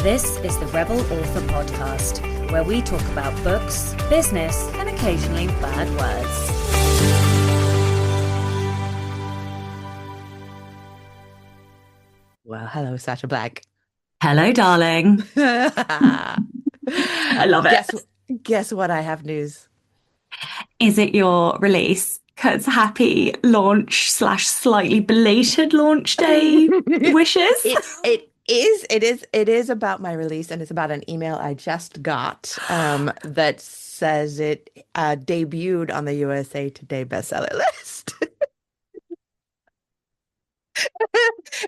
This is the Rebel Author Podcast, where we talk about books, business, and occasionally bad words. Well, hello, Sacha Black. Hello, darling. I love it. Guess what? I have news. Is it your release? Because happy launch / slightly belated launch day wishes. It is about my release, and it's about an email I just got that says it debuted on the USA Today bestseller list.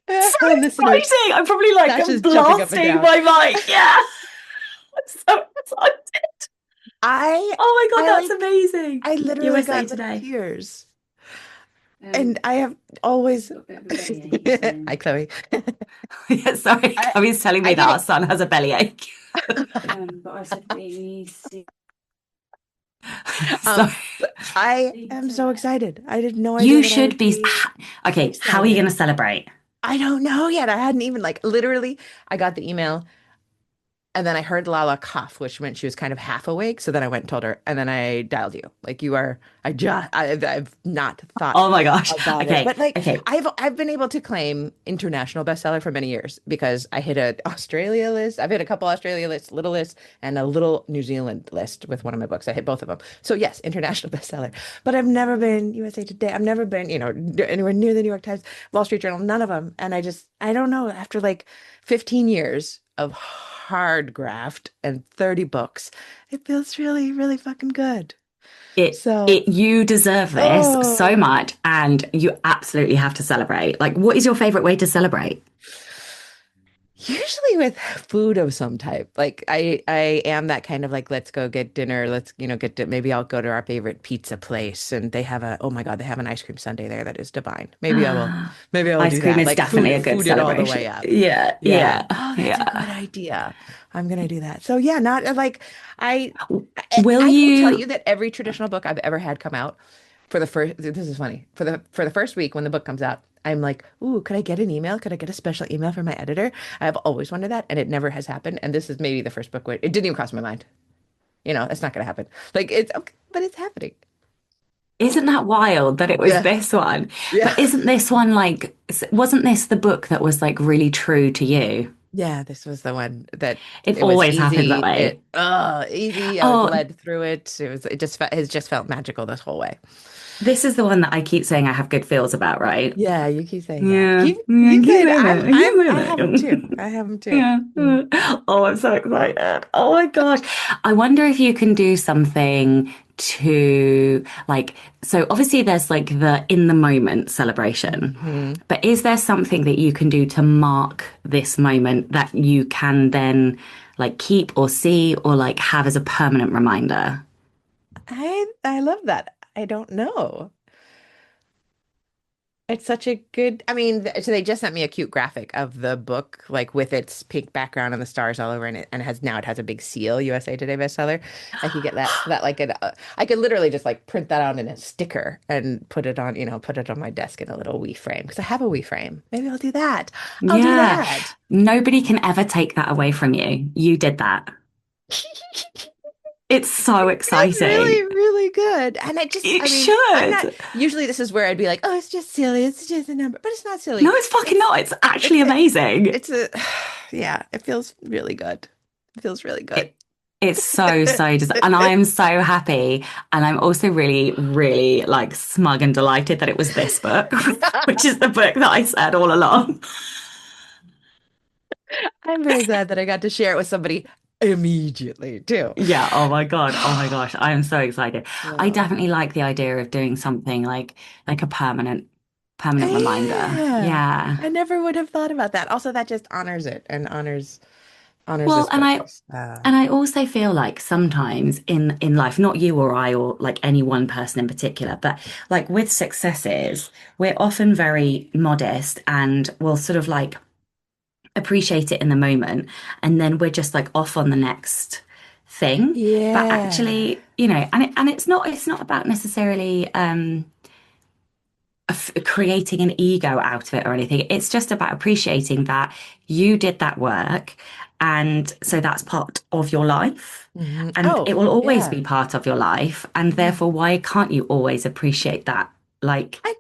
So exciting! I'm probably like blasting my mic. Yeah, I'm so excited. Oh my God, that's amazing. I literally USA got Today. tears. And I have always. Hi, Chloe. Yeah, sorry, Chloe's telling me that our son has a bellyache. But I said I am so excited. I didn't know. You should be. Okay, how are you going to celebrate? I don't know yet. I hadn't even literally. I got the email. And then I heard Lala cough, which meant she was kind of half awake. So then I went and told her, and then I dialed you. I've not thought. Oh my gosh. Okay. But I've been able to claim international bestseller for many years because I hit an Australia list. I've hit a couple Australia lists, little lists, and a little New Zealand list with one of my books. I hit both of them. So yes, international bestseller. But I've never been USA Today. I've never been, anywhere near the New York Times, Wall Street Journal, none of them. And I don't know, after 15 years of hard graft and 30 books, it feels really, really fucking good. You deserve this so much, and you absolutely have to celebrate. What is your favorite way to celebrate? Usually with food of some type. I am that kind of let's go get dinner. Let's, maybe I'll go to our favorite pizza place, and they have they have an ice cream sundae there that is divine. Maybe I will ice do cream that. is definitely a good celebration. All the way up. Yeah. Oh, that's a good idea. I'm gonna do that. So yeah, not I will tell you that every traditional book I've ever had come out this is funny. For the first week when the book comes out, I'm like, ooh, could I get an email? Could I get a special email from my editor? I've always wanted that, and it never has happened. And this is maybe the first book where it didn't even cross my mind. It's not gonna happen. It's okay, but it's happening. Isn't that wild that it was this one? Yeah. But isn't this one wasn't this the book that was really true to you? Yeah, this was the one that it always happens that way. Easy. I was led through it. It just felt magical this whole way. This is the one that I keep saying I have good feels about, right? Yeah, you keep saying that. You say that. I have them too. I have them too. Yeah. Oh, I'm so excited. Oh my gosh. I wonder if you can do something to so obviously there's the in the moment celebration, but is there something that you can do to mark this moment that you can then keep or see or have as a permanent reminder? I love that. I don't know. It's such a good, so they just sent me a cute graphic of the book, with its pink background and the stars all over it, and it has a big seal, USA Today bestseller. I could get that I could literally just print that out in a sticker and put it on my desk in a little wee frame, because I have a wee frame. Maybe I'll do that. I'll do that. Nobody can ever take that away from you. You did that. It's so exciting. It's really, really good. And usually this is where I'd be like, oh, it's just silly. It's just a number. But it's not silly. No, it's fucking not. It's actually amazing. It feels really good. It feels really good. It's so and I'm so happy. And I'm also really, really smug and delighted that it was this book, which is the book that I said all along. I'm very glad that I got to share it with somebody immediately too. Yeah. Oh my God. Oh my gosh. I am so excited. Wow. I definitely like the idea of doing something like a permanent reminder. Yeah. I never would have thought about that. Also, that just honors it and honors well, and I also feel like sometimes in life, not you or I or any one person in particular, but with successes, we're often very modest and we'll sort of appreciate it in the moment, and then we're just off on the next thing. But actually, and it's not about necessarily creating an ego out of it or anything. It's just about appreciating that you did that work. And so that's part of your life. And Oh, it will always yeah. be part of your life. And Yeah. therefore, why can't you always appreciate that? Like, I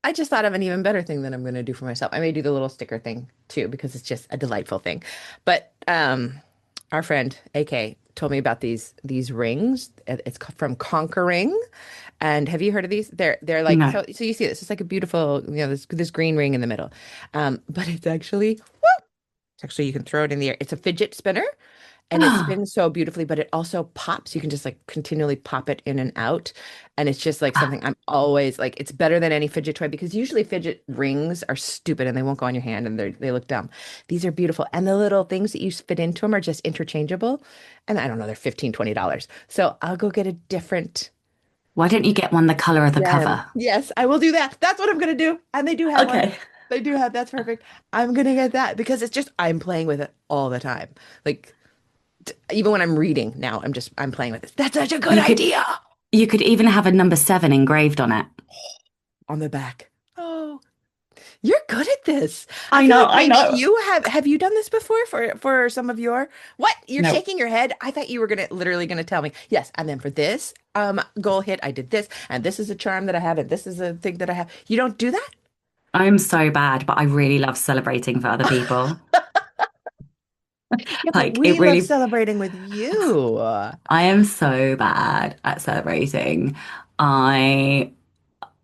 I just thought of an even better thing that I'm going to do for myself. I may do the little sticker thing too because it's just a delightful thing. But our friend AK told me about these rings. It's from Conquering. And have you heard of these? They're like no. so you see this. It's like a beautiful, this green ring in the middle. But it's actually you can throw it in the air. It's a fidget spinner and it spins so beautifully, but it also pops. You can just like continually pop it in and out. And it's just like something I'm always like, it's better than any fidget toy because usually fidget rings are stupid and they won't go on your hand and they look dumb. These are beautiful. And the little things that you fit into them are just interchangeable. And I don't know, they're $15, $20. So I'll go get a different Why don't you get one the color of the gem. cover? Yes, I will do that. That's what I'm gonna do. And they do have one. Okay. They do have, that's perfect. I'm gonna get that because it's just I'm playing with it all the time. Like even when I'm reading now, I'm playing with this. That's such a good You could idea. you could even have a number 7 engraved on it. On the back. Oh, you're good at this. I I feel know, like I maybe know. you have you done this before for some of your what? You're No. shaking your head. I thought you were literally gonna tell me. Yes, and then for this goal hit, I did this, and this is a charm that I have, and this is a thing that I have. You don't do that? I'm so bad, but I really love celebrating for other people. Yeah, but Like it we love really, celebrating with you. I am so bad at celebrating. I,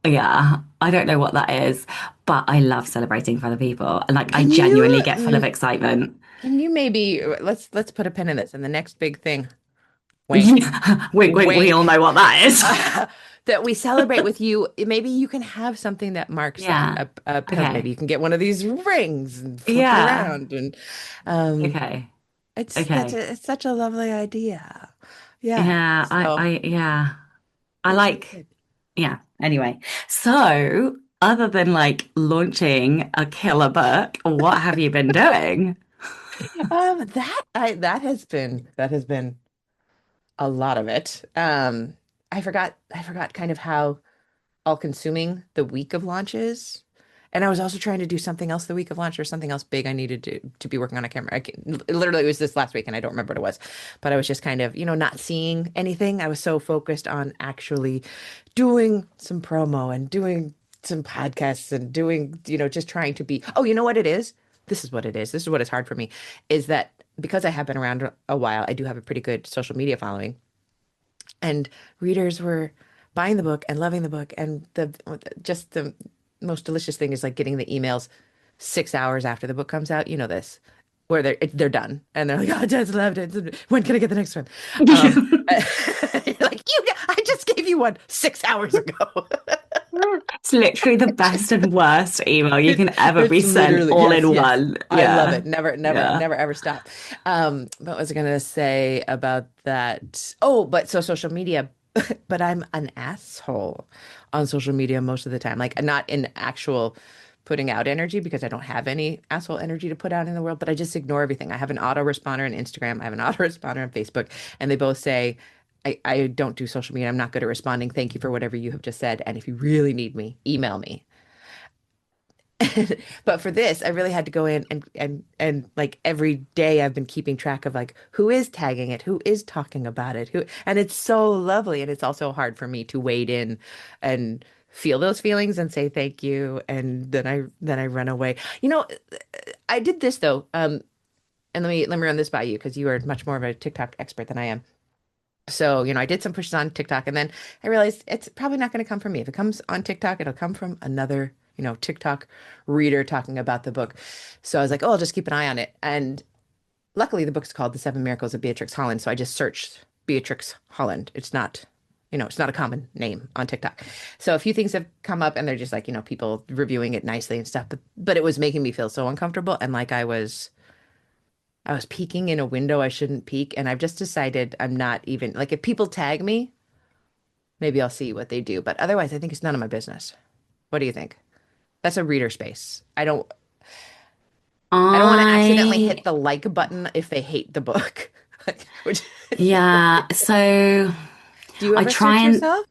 yeah, I don't know what that is, but I love celebrating for other people. And like I Can you genuinely get full of excitement. can you maybe let's put a pin in this and the next big thing. Wink. Wink, wink, we all Wink. know what that is. That we celebrate with you. Maybe you can have something that marks that. Yeah. A pillow. Maybe Okay. you can get one of these rings and flip it Yeah. around. And um, Okay. it's Okay. it's such a lovely idea. Yeah. Yeah. So Yeah. I it's really like, good. yeah. Anyway, so other than like launching a killer book, what have you been doing? That has been a lot of it. I forgot kind of how all-consuming the week of launch is. And I was also trying to do something else the week of launch or something else big I needed to be working on. I can't remember. Literally, it was this last week and I don't remember what it was. But I was just kind of, not seeing anything. I was so focused on actually doing some promo and doing some podcasts and doing, just trying to be, oh, you know what it is? This is what it is. This is what is hard for me is that because I have been around a while, I do have a pretty good social media following and readers were buying the book and loving the book and the most delicious thing is like getting the emails 6 hours after the book comes out, this, where they're done and they're like, oh, I just loved it, when can I get the next one? um like, I just gave you one 6 hours ago. It's literally the best and worst email you can ever be It's sent literally, all yes, in yes. one. I love Yeah. it. Never, never, Yeah. never, ever stop. What was I gonna say about that? Oh, but so social media, but I'm an asshole on social media most of the time. Like not in actual putting out energy because I don't have any asshole energy to put out in the world, but I just ignore everything. I have an autoresponder on Instagram, I have an autoresponder on Facebook, and they both say I don't do social media. I'm not good at responding. Thank you for whatever you have just said. And if you really need me, email me. But for this, I really had to go in and like every day I've been keeping track of like who is tagging it, who is talking about it, and it's so lovely. And it's also hard for me to wade in and feel those feelings and say thank you. And then I run away. I did this though. And let me run this by you because you are much more of a TikTok expert than I am. So, I did some pushes on TikTok and then I realized it's probably not going to come from me. If it comes on TikTok, it'll come from another, TikTok reader talking about the book. So I was like, oh, I'll just keep an eye on it. And luckily the book's called The Seven Miracles of Beatrix Holland. So I just searched Beatrix Holland. It's not a common name on TikTok. So a few things have come up and they're just like, people reviewing it nicely and stuff. But it was making me feel so uncomfortable and like I was peeking in a window I shouldn't peek, and I've just decided I'm not even like if people tag me, maybe I'll see what they do, but otherwise I think it's none of my business. What do you think? That's a reader space. I don't want to accidentally I, hit the like button if they hate the book. Which yeah. So do you I ever try search and, yourself?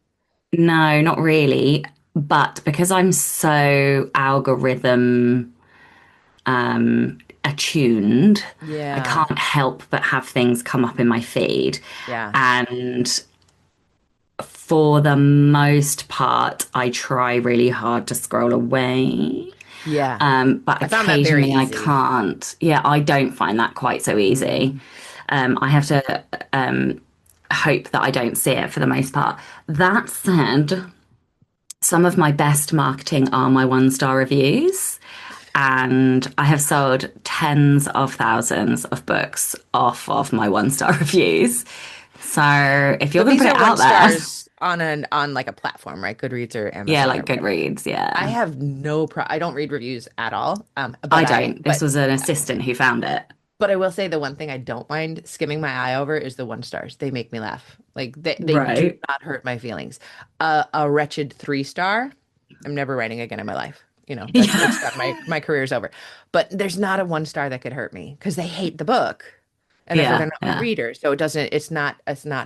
no, not really. but because I'm so algorithm attuned, I Yeah. can't help but have things come up in my feed. Yeah. And for the most part, I try really hard to scroll away. Yeah. But I found that very occasionally I easy. can't. Yeah, I don't find that quite so easy. I have to hope that I don't see it for the most part. That said, some of my best marketing are my one-star reviews. And I have sold tens of thousands of books off of my one-star reviews. So if you're But going to these put are it one out there, stars on like a platform, right? Goodreads or yeah, Amazon or like whatever. Goodreads, I yeah. have no pro I don't read reviews at all. I don't. This was an assistant who found it. But I will say the one thing I don't mind skimming my eye over is the one stars. They make me laugh. Like they do Right. not hurt my feelings. A wretched 3 star, I'm never writing again in my life. That's it's Yeah. done. My career's over. But there's not a 1 star that could hurt me because they hate the book. And therefore they're Yeah. not my Yeah. reader. So it's not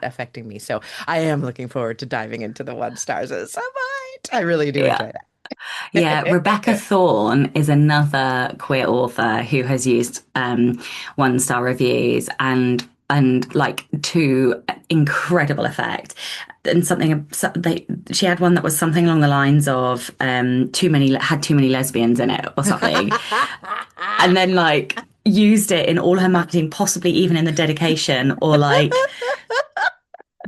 affecting me. So I am looking forward to diving into the 1 stars at some point. I really do Yeah. enjoy Yeah, Rebecca that. Thorne is another queer author who has used one-star reviews and like to incredible effect. And she had one that was something along the lines of too many lesbians in it or something, and then like used it in all her marketing, possibly even in the dedication or like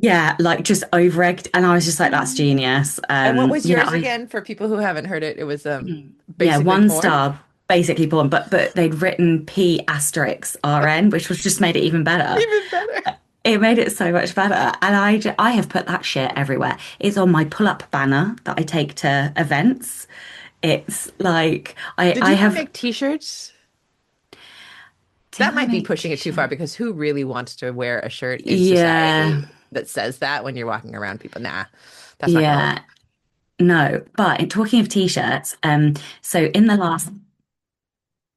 yeah, like just over egged. And I was just like, that's genius. And what was Yeah, yours I again for people who haven't heard it? It was yeah, basically one porn. star, basically porn, but they'd written P asterisk RN, which was just made it even better. Even better. It made it so much better. And I have put that shit everywhere. It's on my pull-up banner that I take to events. It's like Did I you ever have make t-shirts? did That I might be make pushing it too far t-shirt? because who really wants to wear a shirt in Yeah, society that says that when you're walking around people? Nah, that's not gonna work. yeah. No, but in talking of t-shirts, so in the last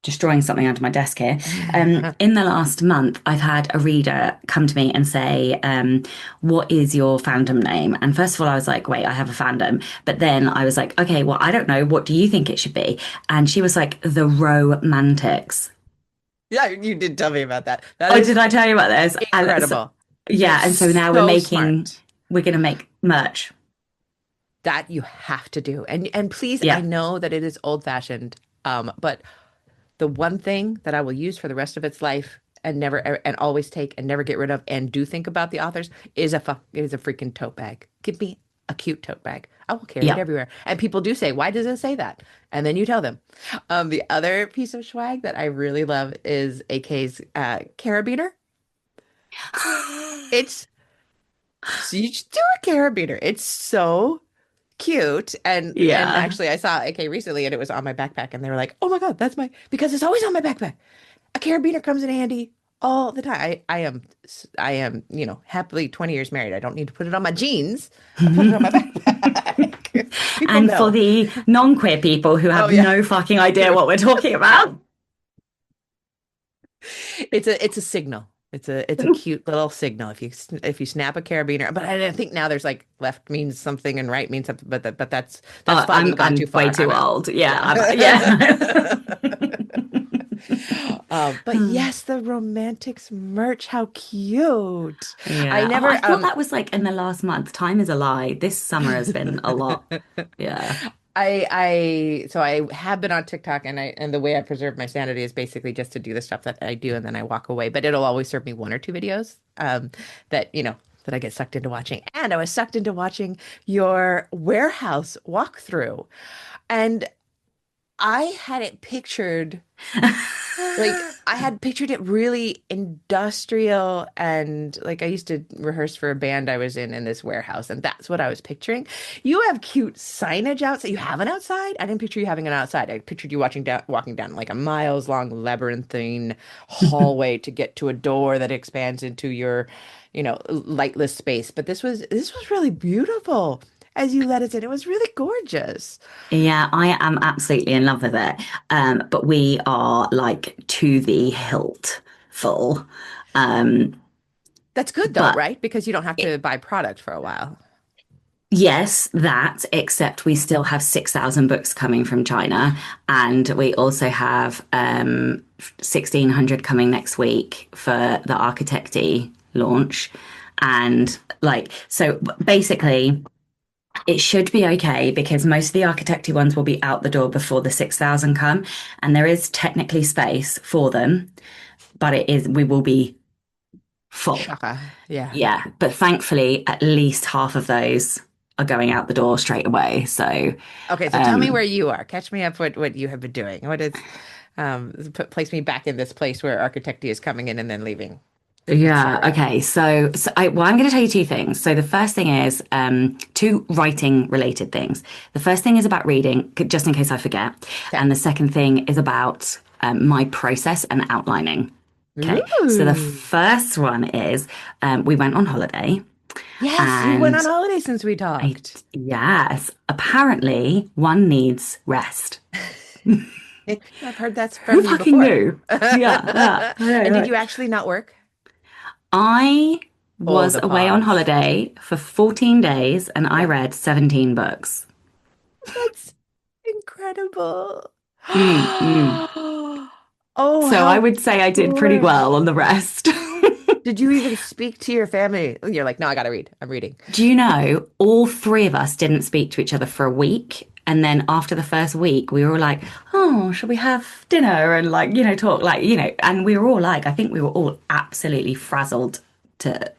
just drawing something onto my desk here. In the last month, I've had a reader come to me and say, what is your fandom name? And first of all, I was like, wait, I have a fandom. But then I was like, okay, well, I don't know. What do you think it should be? And she was like, the Romantics. Yeah, you did tell me about that. That Oh, is did I tell you about this? And so, incredible. yeah, and so It's now so smart. we're gonna make merch. That you have to do. And please, I Yeah, know that it is old-fashioned, but the one thing that I will use for the rest of its life and never and always take and never get rid of and do think about the authors is a freaking tote bag. Give me a cute tote bag. I will carry it yeah. everywhere. And people do say, "Why does it say that?" And then you tell them. The other piece of swag that I really love is AK's carabiner. It's so you just do a carabiner. It's so cute. And Yeah. actually I saw AK recently and it was on my backpack and they were like, "Oh my God, that's my because it's always on my backpack." A carabiner comes in handy all the time. I am, happily 20 years married. I don't need to put it on my jeans. I put it on my backpack. People And for know. the non-queer people who Oh have yeah. no fucking idea what we're talking about. It's a signal. It's a cute little signal if you snap a carabiner. But I think now there's like left means something and right means something. But that's flagging gone too I'm way far. too I'm out. old. Yeah, Yeah. yeah. But yes, the romantics merch. How cute! I Yeah. Oh, I never thought that was like in the last month. Time is a lie. This summer has been a lot. Yeah. I have been on TikTok and the way I preserve my sanity is basically just to do the stuff that I do and then I walk away. But it'll always serve me 1 or 2 videos that that I get sucked into watching. And I was sucked into watching your warehouse walkthrough. And I had it pictured like I had pictured it really industrial and like I used to rehearse for a band I was in this warehouse and that's what I was picturing. You have cute signage outside. You have an outside? I didn't picture you having an outside. I pictured you walking down like a miles long labyrinthine hallway to get to a door that expands into your, lightless space. But this was really beautiful as you let us in. It was really gorgeous. Yeah, I am absolutely in love with it. But we are like to the hilt full. Um, That's good though, but right? Because you don't have to buy product for a while. Yes, that, except we still have 6,000 books coming from China. And we also have 1,600 coming next week for the Architecty launch. And like, so basically, it should be okay because most of the Architecty ones will be out the door before the 6,000 come. And there is technically space for them, but we will be full. Shaka. Yeah. Yeah, but thankfully, at least half of those are going out the door straight away. So, Okay, so tell me where you are. Catch me up what you have been doing. What is place me back in this place where Architecty is coming in and then leaving. yeah, okay. I'm going to tell you two things. So the first thing is two writing related things. The first thing is about reading, just in case I forget, and the second thing is about my process and outlining. Okay, so the first one is we went on holiday. Yes, you went on And holiday since we talked. yes, apparently one needs rest. I've heard that's Who from you fucking before. knew? Yeah, And did right. you actually not work? I Oh, was the away on pause. holiday for 14 days and I Yeah. read 17 books. That's incredible. Mm, mm. Oh, So I how would say I did pretty good. well on the rest. Did you even speak to your family? You're like, no, I gotta read. I'm reading. Do you know, all three of us didn't speak to each other for a week. And then after the first week, we were all like, oh, should we have dinner and like, talk like, and we were all like, I think we were all absolutely frazzled to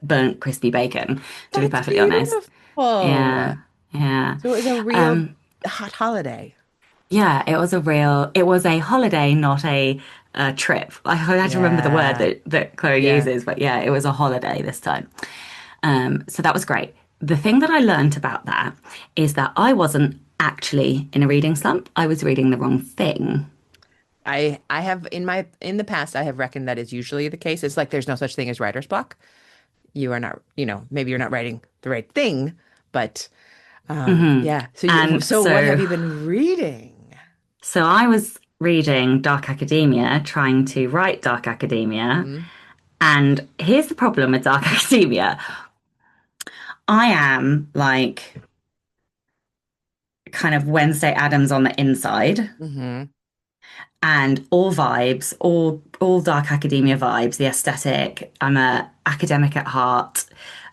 burnt crispy bacon, to be That's perfectly honest. beautiful. Yeah. Yeah. So it was a real Um, hot holiday. yeah, it was a holiday, not a trip. I had to remember the word Yeah. that Chloe Yeah. uses, but yeah, it was a holiday this time. So that was great. The thing that I learned about that is that I wasn't actually in a reading slump. I was reading the wrong thing. I have in the past I have reckoned that is usually the case. It's like there's no such thing as writer's block. You are not, maybe you're not writing the right thing, but Hmm. yeah. And So what have so, you been reading? so I was reading Dark Academia, trying to write Dark Academia. Hmm. And here's the problem with Dark Academia. I am like kind of Wednesday Adams on the inside Hmm. and all vibes, all dark academia vibes, the aesthetic. I'm a academic at heart.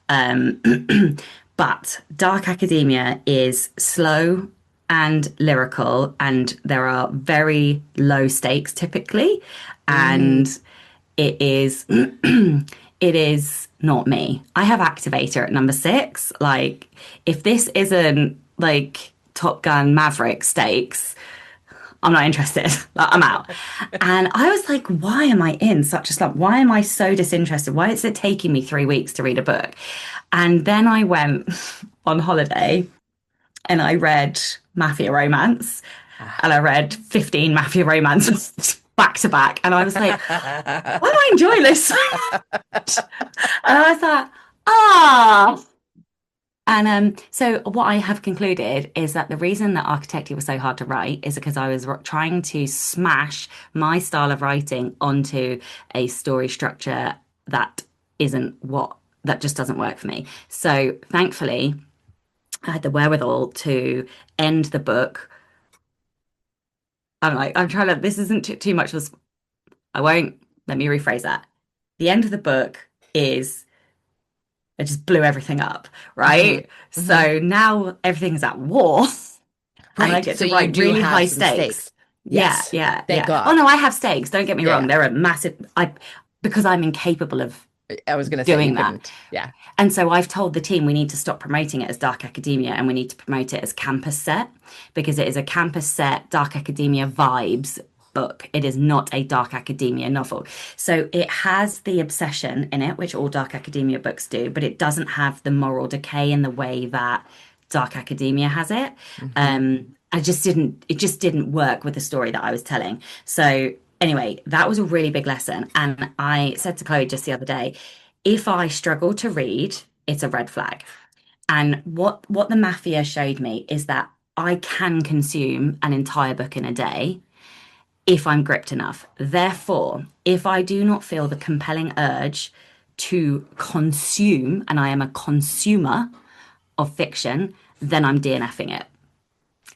Um, but dark academia is slow and lyrical, and there are very low stakes typically, Mm. and it is it is not me. I have activator at number 6. Like, if this isn't like Top Gun Maverick stakes, I'm not interested. Like, I'm out. And I was like, why am I in such a slump? Why am I so disinterested? Why is it taking me 3 weeks to read a book? And then I went on holiday and I read Mafia Romance and I read 15 Mafia Romances back to back. And I was like, why do I enjoy this so much? And I was like, ah. And so what I have concluded is that the reason that architecture was so hard to write is because I was trying to smash my style of writing onto a story structure that that just doesn't work for me. So thankfully, I had the wherewithal to end the book. I'm trying to, this isn't too much of I won't, let me rephrase that. The end of the book is it just blew everything up, Hmm. right? Hmm. So now everything's at war and I Right. get So to you write do really have high some stakes. stakes. Yeah, Yes. yeah, Thank yeah. Oh God. no, I have stakes. Don't get me wrong. Yeah. They're a massive, because I'm incapable of I was gonna say you doing that. couldn't. Yeah. And so I've told the team we need to stop promoting it as dark academia and we need to promote it as campus set because it is a campus set, dark academia vibes book. It is not a dark academia novel. So it has the obsession in it, which all dark academia books do, but it doesn't have the moral decay in the way that dark academia has it. Hmm. It just didn't work with the story that I was telling. So anyway, that was a really big lesson. And I said to Chloe just the other day, if I struggle to read, it's a red flag. And what the Mafia showed me is that I can consume an entire book in a day if I'm gripped enough. Therefore, if I do not feel the compelling urge to consume, and I am a consumer of fiction, then I'm DNFing it.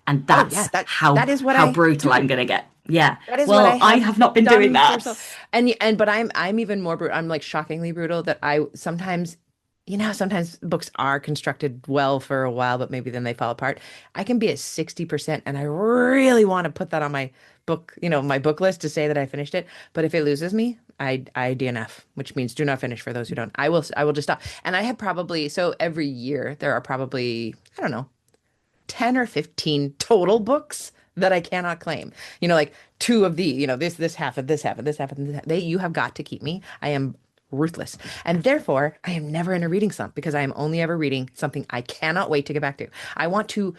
And Oh yeah, that's that is what how I brutal do. I'm going to get. Yeah. That is what I Well, I have have not been doing done for that. so. But I'm even more brutal. I'm like shockingly brutal that I sometimes, sometimes books are constructed well for a while, but maybe then they fall apart. I can be at 60% and I really want to put that on my book, my book list to say that I finished it. But if it loses me, I DNF, which means do not finish for those who don't. I will just stop. And I have probably, so every year there are probably, I don't know, 10 or 15 total books that I cannot claim. Like two of the, this half of this half of this half of this half. You have got to keep me. I am ruthless. And therefore, I am never in a reading slump because I am only ever reading something I cannot wait to get back to. I want to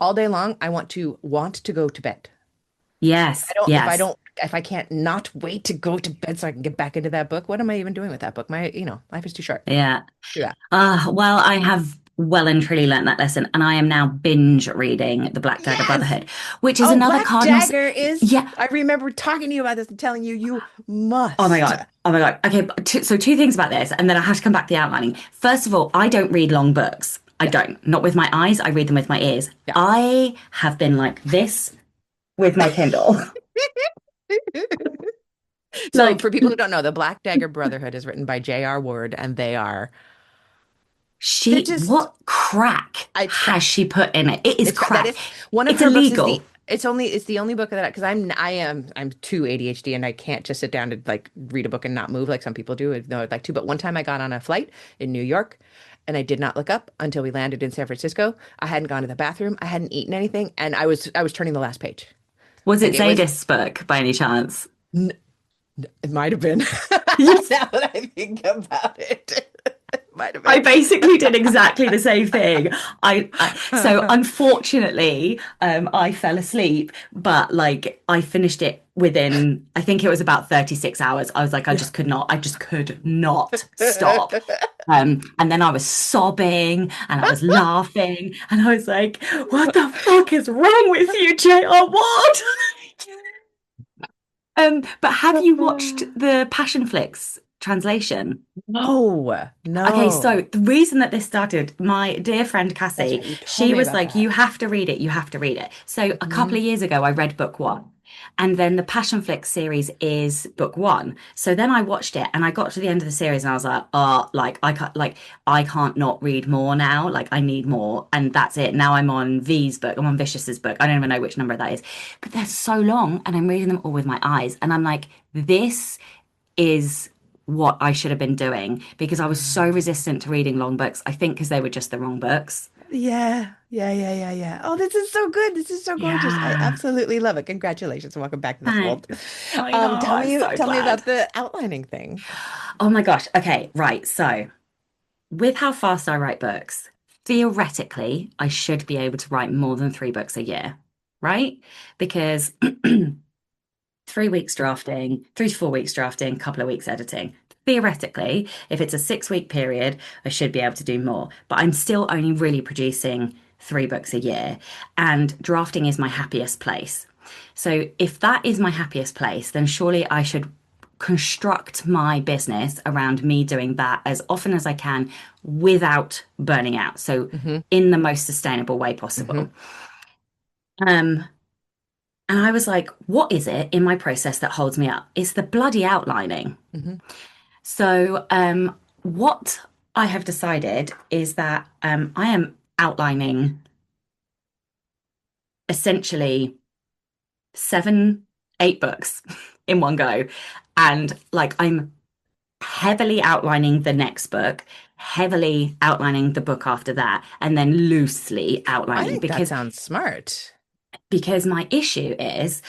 all day long, I want to go to bed. Yes. Yes. If I can't not wait to go to bed so I can get back into that book, what am I even doing with that book? Life is too short. Yeah. Do that. Well, I have well and truly learnt that lesson, and I am now binge reading The Black Dagger Yes. Brotherhood, which is Oh, another Black cardinal. Dagger is. Yeah. I remember talking to you about this and telling you Oh my must. God. Oh my God. Okay. So two things about this, and then I have to come back to the outlining. First of all, I don't read long books. I Yeah. don't. Not with my eyes. I read them with my ears. Yeah. I have been like this with my Kindle. So Like, for people who don't know, the Black Dagger Brotherhood is written by J.R. Ward, and they're just what crack it's has crack. she put in it? It is It's crack. That crack. is one of It's her books. illegal. It's the only book that because I'm too ADHD and I can't just sit down to like read a book and not move like some people do. No, I'd like to. But one time I got on a flight in New York, and I did not look up until we landed in San Francisco. I hadn't gone to the bathroom. I hadn't eaten anything, and I was turning the last page. Was Like it it was. Zadist's book by any chance? It might have been. Yes. Now that I think about it, it might have I been. basically did exactly the same thing. So unfortunately, I fell asleep, but like I finished it within, I think it was about 36 hours. I was like, I just could not stop. And then I was sobbing and I was laughing and I was like, what the fuck is wrong with you, J.R. What? But have you watched the Passion Flicks translation? No, Okay, so no. the reason that this started, my dear friend That's Cassie, right. You told she me was about like, that. you have to read it, you have to read it. So a couple Mhm. of years ago, I read book one. And then the Passion Flicks series is book one. So then I watched it and I got to the end of the series and I was like, oh, I can't not read more now. Like I need more. And that's it. Now I'm on V's book. I'm on Vicious's book. I don't even know which number that is. But they're so long and I'm reading them all with my eyes. And I'm like, this is what I should have been doing because I was so resistant to reading long books. I think because they were just the wrong books. Yeah, yeah, yeah, yeah, yeah. Oh, this is so good. This is so gorgeous. I Yeah. absolutely love it. Congratulations and welcome back to the fold. Thanks. I know. I'm so Tell me glad. about the outlining thing. Oh my gosh. Okay, right. So, with how fast I write books, theoretically, I should be able to write more than 3 books a year, right? Because 3 weeks drafting, 3 to 4 weeks drafting, couple of weeks editing. Theoretically, if it's a 6 week period, I should be able to do more. But I'm still only really producing 3 books a year, and drafting is my happiest place. So if that is my happiest place, then surely I should construct my business around me doing that as often as I can without burning out. So Hmm. in the most sustainable way Hmm. possible. Um, and I was like, what is it in my process that holds me up? It's the bloody outlining. Hmm. So, what I have decided is that I am outlining essentially 7, 8 books in one go. And like I'm heavily outlining the next book, heavily outlining the book after that, and then loosely I outlining think that sounds smart. because my issue is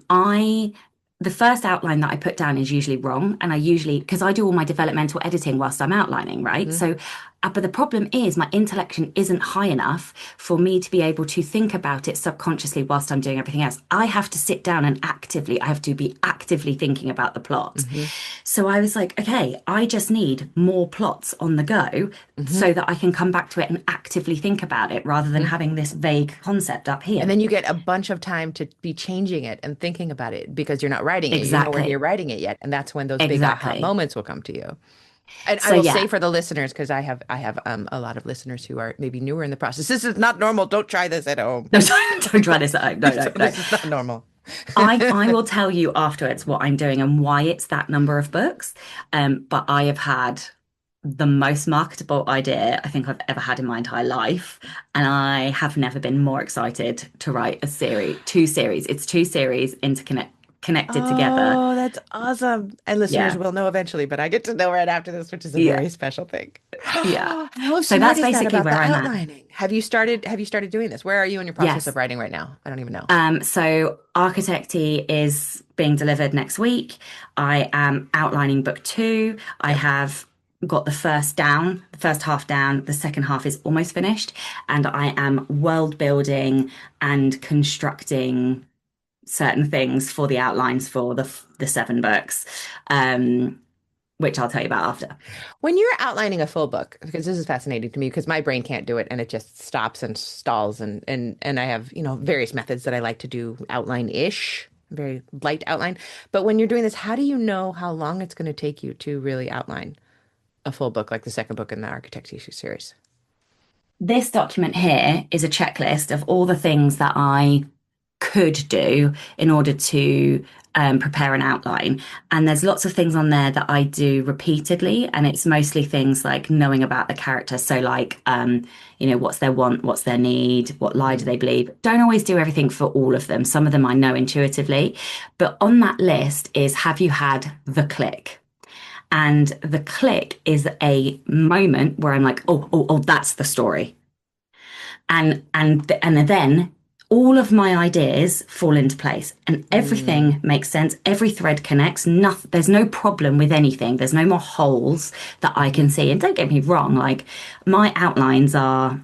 I the first outline that I put down is usually wrong, and I usually because I do all my developmental editing whilst I'm outlining, right? Hmm. So but the problem is my intellection isn't high enough for me to be able to think about it subconsciously whilst I'm doing everything else. I have to sit down and I have to be actively thinking about the plot. Hmm. So I was like, okay, I just need more plots on the go Hmm. so that I can come back to it and actively think about it rather than Hmm. having this vague concept up And here. then you get a bunch of time to be changing it and thinking about it because you're not writing it. You're nowhere near Exactly. writing it yet. And that's when those big aha Exactly. moments will come to you. And I So will say yeah, for the listeners, because I have a lot of listeners who are maybe newer in the process. This is not normal. Don't try this at home. no, don't try this at home. No, no, So no. this is not normal. I will tell you afterwards what I'm doing and why it's that number of books. But I have had the most marketable idea I think I've ever had in my entire life, and I have never been more excited to write a series, two series. It's two series connected together. Oh, that's awesome. And listeners Yeah, will know eventually, but I get to know right after this, which is a yeah, very special thing. yeah. How So smart that's is that basically about the where I'm at. outlining? Have you started doing this? Where are you in your process of Yes. writing right now? I don't even know. So Architecty is being delivered next week. I am outlining book two. I Yep. have got the first down, the first half down. The second half is almost finished, and I am world building and constructing certain things for the outlines for the seven books, um, which I'll tell you about after. When you're outlining a full book, because this is fascinating to me, because my brain can't do it and it just stops and stalls and I have, various methods that I like to do outline-ish, very light outline. But when you're doing this, how do you know how long it's going to take you to really outline a full book, like the second book in the Architect issue series? This document here is a checklist of all the things that I could do in order to prepare an outline. And there's lots of things on there that I do repeatedly, and it's mostly things like knowing about the character. So, like, what's their want, what's their need, what lie do Mm. they believe? Don't always do everything for all of them. Some of them I know intuitively, but on that list is have you had the click? And the click is a moment where I'm like, oh, that's the story. And then all of my ideas fall into place and Mm. everything makes sense. Every thread connects. Nothing, there's no problem with anything. There's no more holes that I Mhm. can see. And don't get me wrong, like my outlines are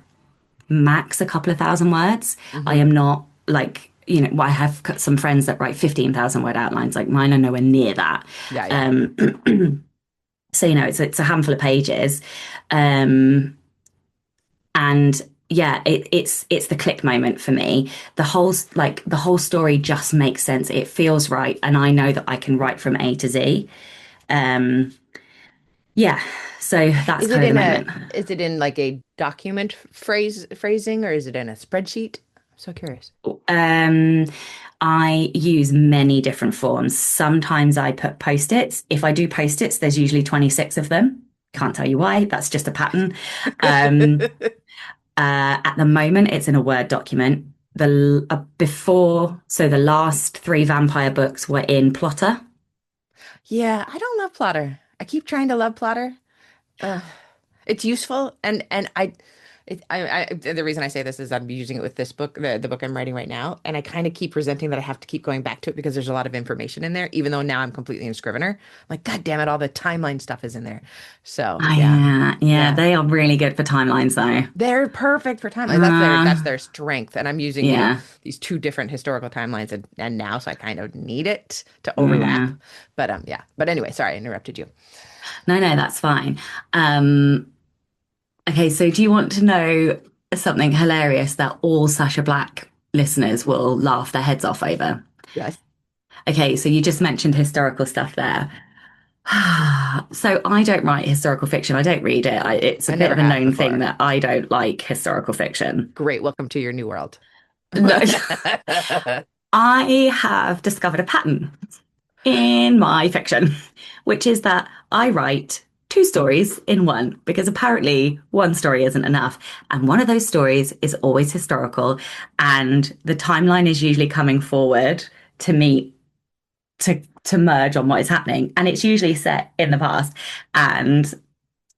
max a couple of thousand words. I Mhm. am not like, I have some friends that write 15,000 word outlines. Like mine are nowhere near that. Yeah, yeah. Um, so, it's a handful of pages. Um, and yeah, it's the click moment for me. The whole story just makes sense. It feels right, and I know that I can write from A to Z. um yeah, so that's Is it kind of the in a moment. is it in like a document phrasing or is it in a spreadsheet? I'm so curious. um I use many different forms. Sometimes I put post-its. If I do post-its, there's usually 26 of them. Can't tell you why, that's just a pattern. um At the moment, it's in a Word document. The last three vampire books were in Plotter. Yeah, I don't love Plotter. I keep trying to love Plotter. Uh, it's useful, and the reason I say this is I'm using it with this book, the book I'm writing right now, and I kind of keep presenting that I have to keep going back to it because there's a lot of information in there, even though now I'm completely in Scrivener. I'm like, God damn it, all the timeline stuff is in there. So Oh, yeah, yeah, yeah, they are really good for timelines, though. they're perfect for timeline. That's Uh, their strength, and I'm using yeah, these two different historical timelines, and now so I kind of need it to overlap. yeah. But yeah. But anyway, sorry, I interrupted you. No, no, that's fine. Um, okay, so do you want to know something hilarious that all Sasha Black listeners will laugh their heads off over? Yes. Okay, so you just mentioned historical stuff there. So I don't write historical fiction. I don't read it. It's a I bit never of a have known thing before. that I don't like historical fiction. Great. Welcome to your new world. No, I have discovered a pattern in my fiction, which is that I write two stories in one because apparently one story isn't enough. And one of those stories is always historical, and the timeline is usually coming forward to meet to merge on what is happening, and it's usually set in the past. And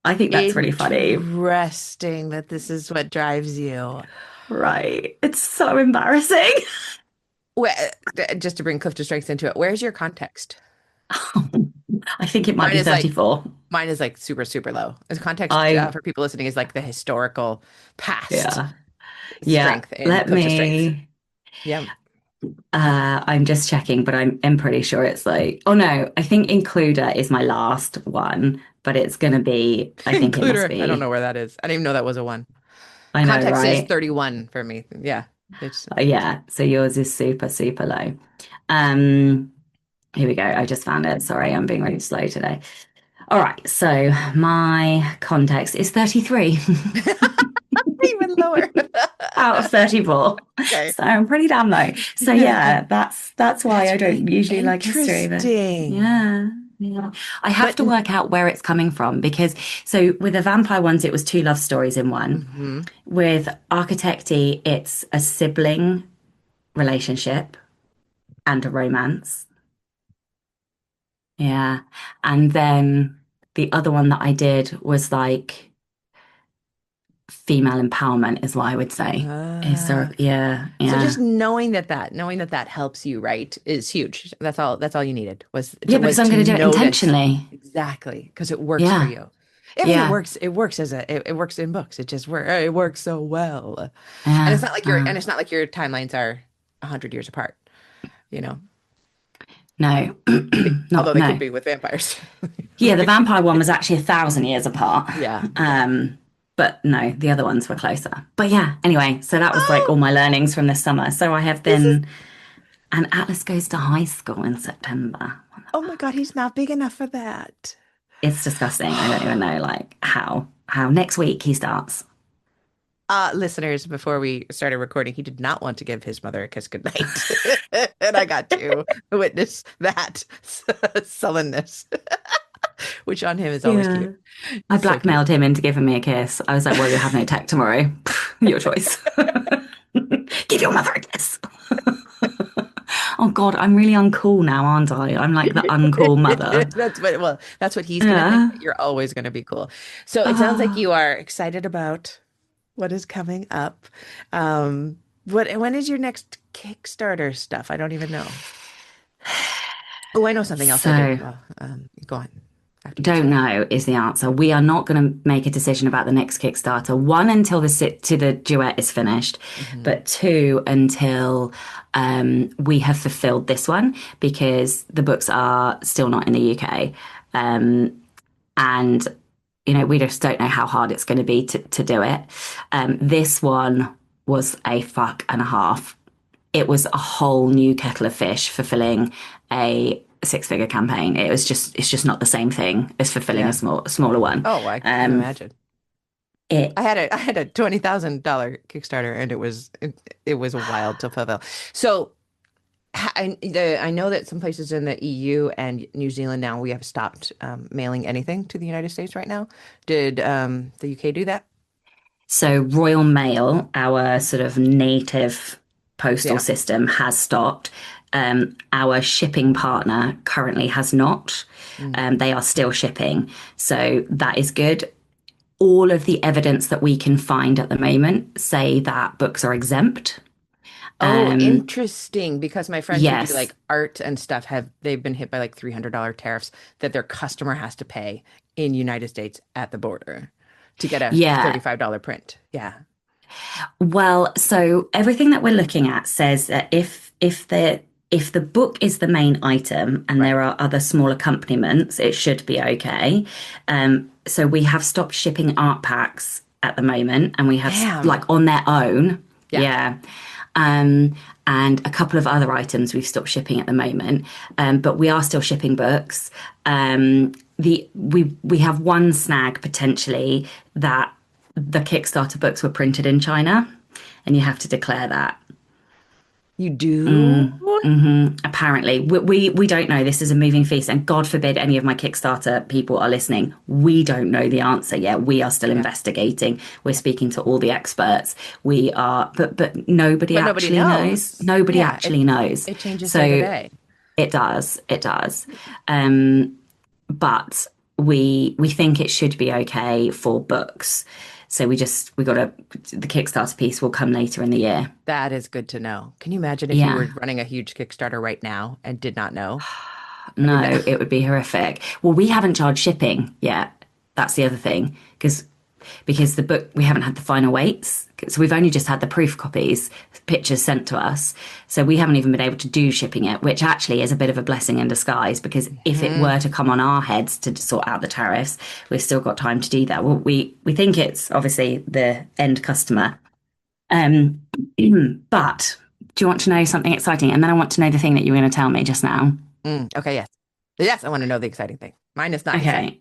I think that's really funny. Interesting that this is what drives you. Right. It's so embarrassing. Well, just to bring Cliff to Strengths into it, where's your context? I think it might Mine be is like 34. mine is like super, super low. As context I, for people listening is like the historical past yeah. Yeah. strength in Let Cliff to Strengths. me, Yeah. I'm just checking, but I'm pretty sure it's like, oh no, I think Includer is my last one, but it's going to be, I think it must Includer. I don't be, know where that is. I didn't even know that was a one. I know, Context is right? 31 for me. Yeah. It's Yeah. So yours is super, super low. Um, Here we go. I just found it. Sorry, I'm being really slow today. All right. So my context is 33 Even lower. out of 34. Okay. So I'm pretty damn low. So yeah, that's why That's I don't really usually like history, but interesting. yeah. Yeah. I have But to work out where it's coming from because so with the vampire ones, it was two love stories in one. mhm. With Architecty, it's a sibling relationship and a romance. Yeah. And then the other one that I did was like female empowerment is what I would say. Is Ah. there, yeah, So yeah. just knowing that helps you, right, is huge. That's all you needed Yeah, was because I'm to going to do it notice intentionally. exactly because it works for Yeah. you. I mean, Yeah. it works it works in books. It works so well. And Yeah. it's not like your timelines are 100 years apart, you know. No. Although Not they could no. be with vampires. Yeah, the vampire one was actually 1,000 years apart. Yeah, yeah. But no, the other ones were closer. But yeah, anyway, so that was like all Oh, my learnings from this summer. So I have this is been, and Atlas goes to high school in September. oh my God, he's not big enough for that. It's disgusting. I don't even know like how next week he starts. Listeners, before we started recording, he did not want to give his mother a kiss goodnight. And I got to witness that sullenness, which on him is always Yeah. cute. I It's so cute. blackmailed him into giving me a kiss. I was like, well, you have no tech tomorrow. Your choice. Give your mother a kiss. Oh God, I'm really uncool now, aren't I? I'm like the uncool mother. That's what he's gonna think, Yeah. but you're always gonna be cool. So it sounds like Ah. you are excited about what is coming up. When is your next Kickstarter stuff? I don't even know. Oh, I know something else I do. So Well, go on after you don't tell. know is the answer. We are not going to make a decision about the next Kickstarter. One, until the duet is finished, Hmm. but two, until we have fulfilled this one because the books are still not in the UK. And we just don't know how hard it's going to be to do it. This one was a fuck and a half. It was a whole new kettle of fish fulfilling a six-figure campaign. It's just not the same thing as fulfilling a Yeah. smaller one. Oh, I can Um, imagine. it I had a $20,000 Kickstarter, and it was wild to fulfill. So I know that some places in the EU and New Zealand now we have stopped mailing anything to the United States right now. Did the UK do that? So Royal Mail, our sort of native postal Yeah. system, has stopped. Our shipping partner currently has not. Mm. They are still shipping, so that is good. All of the evidence that we can find at the moment say that books are exempt. Oh, Um, interesting. Because my friends who do yes, like art and stuff they've been hit by like $300 tariffs that their customer has to pay in United States at the border to get a yeah. $35 print. Yeah. Well, so everything that we're looking at says that if the book is the main item and Right. there are other small accompaniments, it should be okay. So we have stopped shipping art packs at the moment, and we have Damn. like on their own, Yeah. yeah. Um, and a couple of other items we've stopped shipping at the moment, but we are still shipping books. We have one snag potentially that the Kickstarter books were printed in China, and you have to declare that. You do? Apparently, we don't know. This is a moving feast, and God forbid any of my Kickstarter people are listening. We don't know the answer yet. We are still Yeah. investigating. We're speaking to all the experts. We are, but nobody But nobody actually knows. knows. Nobody Yeah, actually knows. it changes day to So day. it does. It does. Um, but we think it should be okay for books. So we got the Kickstarter piece will come later in the year. That is good to know. Can you imagine if you were Yeah. running a huge Kickstarter right now and did not know? I mean, No, it would be horrific. Well, we haven't charged shipping yet. That's the other thing because the book we haven't had the final weights. So we've only just had the proof copies, pictures sent to us. So we haven't even been able to do shipping it, which actually is a bit of a blessing in disguise because if it mhm. were to come on our heads to sort out the tariffs, we've still got time to do that. Well, we think it's obviously the end customer. Um, but do you want to know something exciting? And then I want to know the thing that you were going to tell me just now. Okay, yes. Yes, I want to know the exciting thing. Mine is not Okay. exciting.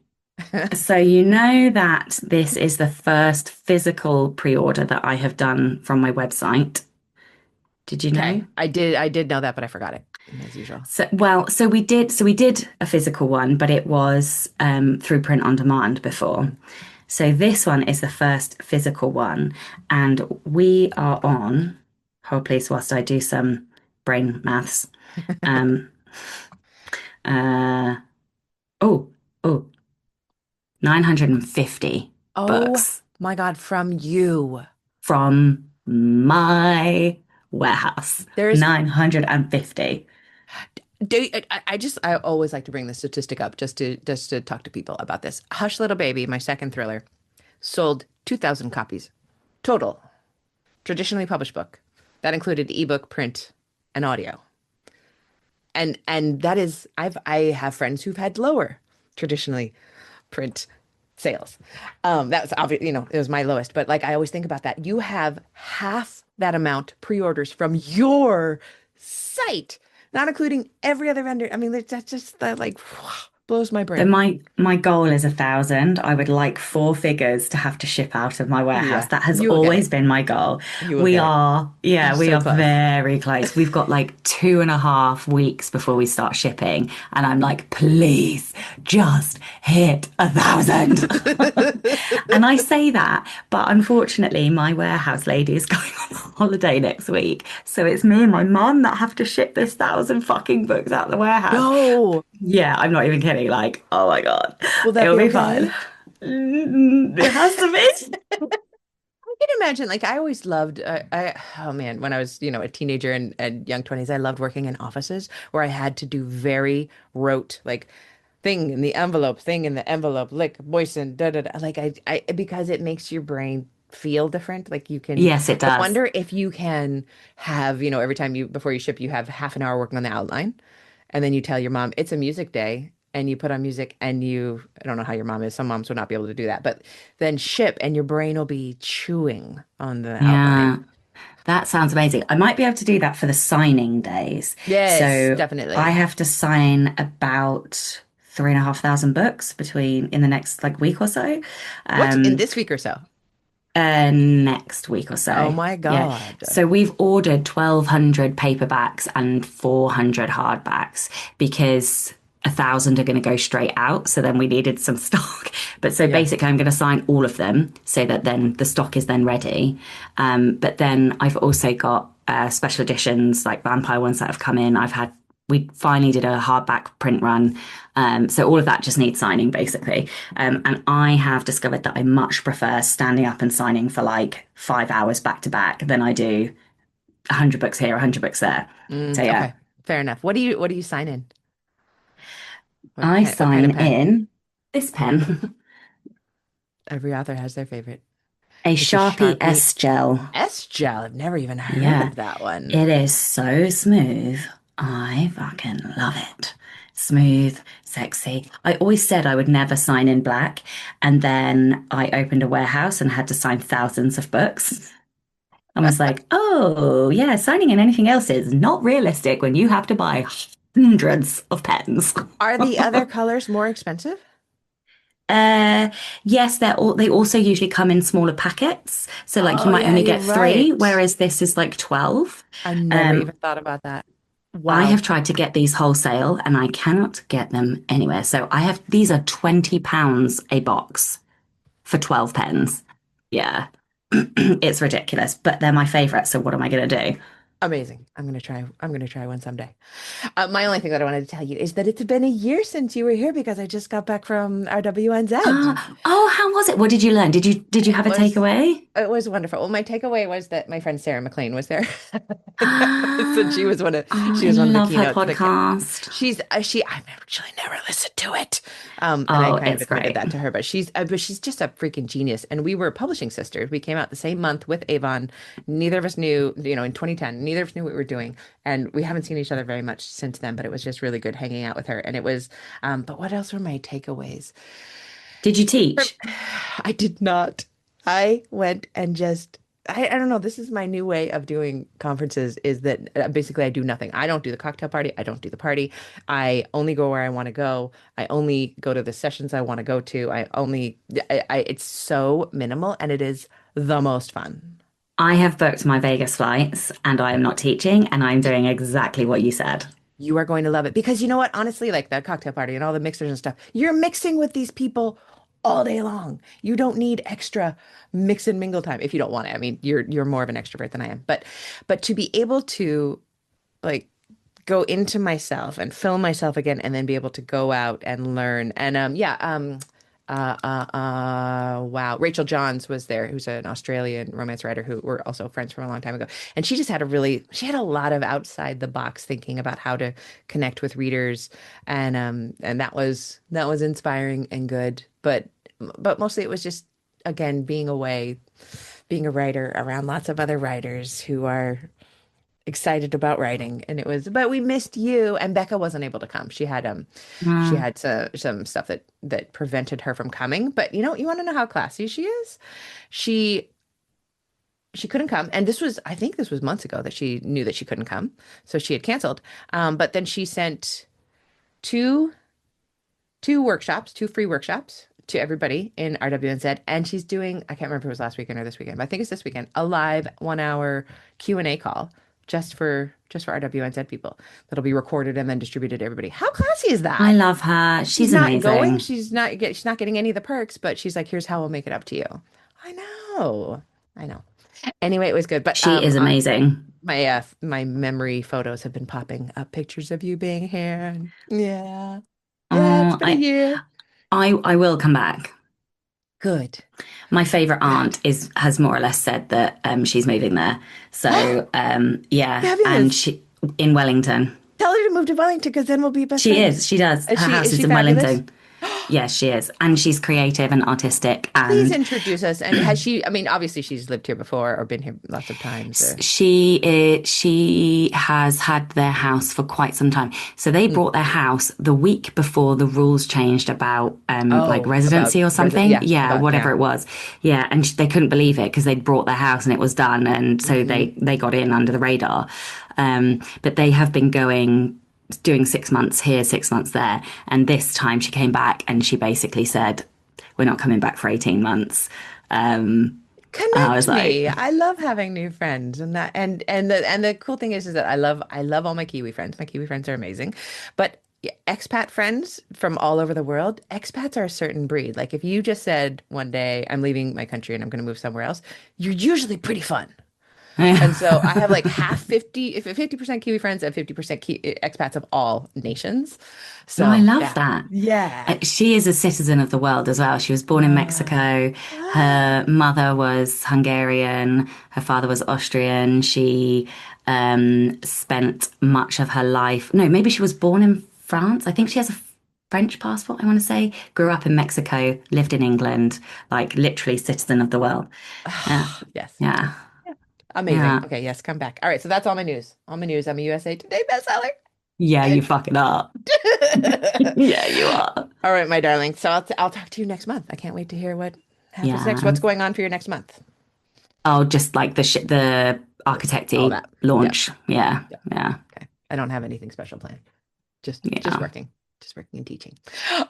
So you know that this is the first physical pre-order that I have done from my website. Did you know? Okay. I did know that, but I forgot it, as usual. So we did a physical one, but it was through print on demand before. So this one is the first physical one, and we are on, hold please whilst I do some brain maths. Um uh oh, oh, 950 Oh books my God, from you. from my warehouse. There's 950. I always like to bring the statistic up just to talk to people about this. Hush Little Baby, my second thriller, sold 2,000 copies total, traditionally published book. That included ebook, print, and audio. And that is I have friends who've had lower traditionally print sales. That was obvious, it was my lowest, but like I always think about that. You have half that amount pre-orders from your site, not including every other vendor. I mean, that's just that like blows my So brain. my goal is 1,000. I would like four figures to have to ship out of my warehouse. Yeah, That has you will get always it. been my goal. You will We get it. are, You're yeah, we so are close. very close. We've got like 2.5 weeks before we start shipping. And I'm like, please just hit 1,000. And I say that, but unfortunately, my warehouse lady is going on holiday next week. So it's me and my mum that have to ship this 1,000 fucking books out the warehouse. No, Yeah, I'm not even kidding. Like, oh my God, will that it'll be be okay? fine. It has to be. I can imagine, like, I always loved, oh man, when I was, a teenager and young 20s, I loved working in offices where I had to do very rote, like, thing in the envelope, lick, moisten, da da da. Like, because it makes your brain feel different. Like, Yes, it I does. wonder if you can have, every time before you ship, you have half an hour working on the outline. And then you tell your mom it's a music day and you put on music and I don't know how your mom is. Some moms would not be able to do that, but then ship and your brain will be chewing on the Yeah, outline. that sounds amazing. I might be able to do that for the signing days. Yes, So I definitely. have to sign about 3,500 books between in the next like week or so. What in Um, this week or so? Next week or Oh so. my Yeah. God. So we've ordered 1,200 paperbacks and 400 hardbacks because 1,000 are going to go straight out. So then we needed some stock. But so Yeah. basically, I'm going to sign all of them so that then the stock is then ready. But then I've also got special editions like vampire ones that have come in. We finally did a hardback print run. So all of that just needs signing basically. And I have discovered that I much prefer standing up and signing for like 5 hours back to back than I do 100 books here, 100 books there. So yeah, Okay. Fair enough. What do you sign in? I What kind of sign pen? in this pen, Every author has their favorite. a It's a Sharpie Sharpie S gel. S gel. I've never even heard Yeah, of that one. it is so smooth. I fucking love it. Smooth, sexy. I always said I would never sign in black. And then I opened a warehouse and had to sign thousands of books. I was like, oh, yeah, signing in anything else is not realistic when you have to buy hundreds of pens. Are the other colors more expensive? Uh, yes, they also usually come in smaller packets. So like Oh you might yeah, only you're get three, right. whereas this is like 12. I never Um, even thought about that. I Wow. have tried to get these wholesale and I cannot get them anywhere. So these are £20 a box for 12 pens. Yeah, it's ridiculous, but they're my favorite. So what am I going to do? Amazing. I'm gonna try one someday. My only thing that I wanted to tell you is that it's been a year since you were here because I just got back from RWNZ. Oh, how was it? What did you learn? Did you It have a was takeaway? it was wonderful. Well, my takeaway was that my friend Sarah McLean was there. So Oh, she I was one of the love her keynotes. podcast. I've actually never listened to it. And I Oh, kind of it's admitted great. that to her, but she's just a freaking genius. And we were publishing sisters. We came out the same month with Avon. Neither of us knew, in 2010, neither of us knew what we were doing. And we haven't seen each other very much since then, but it was just really good hanging out with her. And it was, but what else were my takeaways? Did you teach? I did not. I went and just I don't know. This is my new way of doing conferences is that basically I do nothing. I don't do the cocktail party. I don't do the party. I only go where I want to go. I only go to the sessions I want to go to. It's so minimal and it is the most fun. I have booked my Vegas flights and I am not teaching and I'm doing exactly what you said. You are going to love it because you know what? Honestly, like the cocktail party and all the mixers and stuff, you're mixing with these people all day long. You don't need extra mix and mingle time if you don't want it. I mean, you're more of an extrovert than I am, but to be able to like go into myself and film myself again and then be able to go out and learn and wow. Rachel Johns was there, who's an Australian romance writer who we're also friends from a long time ago. And she had a lot of outside the box thinking about how to connect with readers. And that was inspiring and good. But mostly it was just, again, being away, being a writer around lots of other writers who are excited about writing. And but we missed you. And Becca wasn't able to come. She Mm. had some stuff that prevented her from coming. But you want to know how classy she is? She she couldn't come. And I think this was months ago that she knew that she couldn't come. So she had canceled. But then she sent two two free workshops to everybody in RWNZ. And she's doing, I can't remember if it was last weekend or this weekend, but I think it's this weekend, a live 1 hour Q&A call just for RWNZ people that'll be recorded and then distributed to everybody. How classy is I that? love her. She's She's not going, amazing. she's not getting any of the perks, but she's like, here's how we'll make it up to you. I know. I know. Anyway, it was good. But She is amazing. my memory photos have been popping up pictures of you being here. And yeah. Yeah, it's Oh, been a year. I will come back. Good. My favorite aunt has more or less said that she's moving there. So yeah, and Fabulous. she in Wellington. Tell her to move to Wellington because then we'll be best She friends. is. She does. Is Her she house is is she in fabulous? Wellington. Yes, she is, and she's creative and artistic. Please And introduce us. And has she, I mean, obviously she's lived here before or been here lots of times or she has had their house for quite some time. So they bought their house the week before the rules changed about like oh, about residency or something. yeah, Yeah, about whatever yeah. it was. Yeah, and they couldn't believe it because they'd brought their house and it was done, and so they got in under the radar. But they have been doing 6 months here, 6 months there. And this time she came back and she basically said, we're not coming back for 18 months. And I was Connect like, me. I love having new friends and that and the cool thing is that I love all my Kiwi friends. My Kiwi friends are amazing. But yeah, expat friends from all over the world, expats are a certain breed. Like if you just said one day I'm leaving my country and I'm going to move somewhere else, you're usually pretty fun. And so I have like 50% Kiwi friends and 50% expats of all nations. oh, I So love yeah, that. yeah. She is a citizen of the world as well. She was born in Mexico. Her mother was Hungarian. Her father was Austrian. She spent much of her life. No, maybe she was born in France. I think she has a French passport, I want to say. Grew up in Mexico, lived in England, like literally citizen of the world. Yeah. Yes. Yeah. Amazing. Yeah. Okay, yes, come back. All right, so that's all my news. All my news. I'm a USA Today bestseller. Yeah, you fuck it up. Yeah, you are. All right, my darling. So I'll talk to you next month. I can't wait to hear what happens next. Yeah. What's going on for your next month? Oh, just like the All Architecty that. Yep. launch. Yeah. Yep. Yeah. Okay. I don't have anything special planned. Just Yeah. working. Just working and teaching.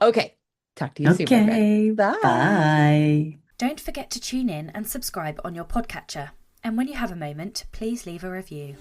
Okay. Talk to you soon, my Okay. friend. Bye. Bye. Don't forget to tune in and subscribe on your podcatcher. And when you have a moment, please leave a review.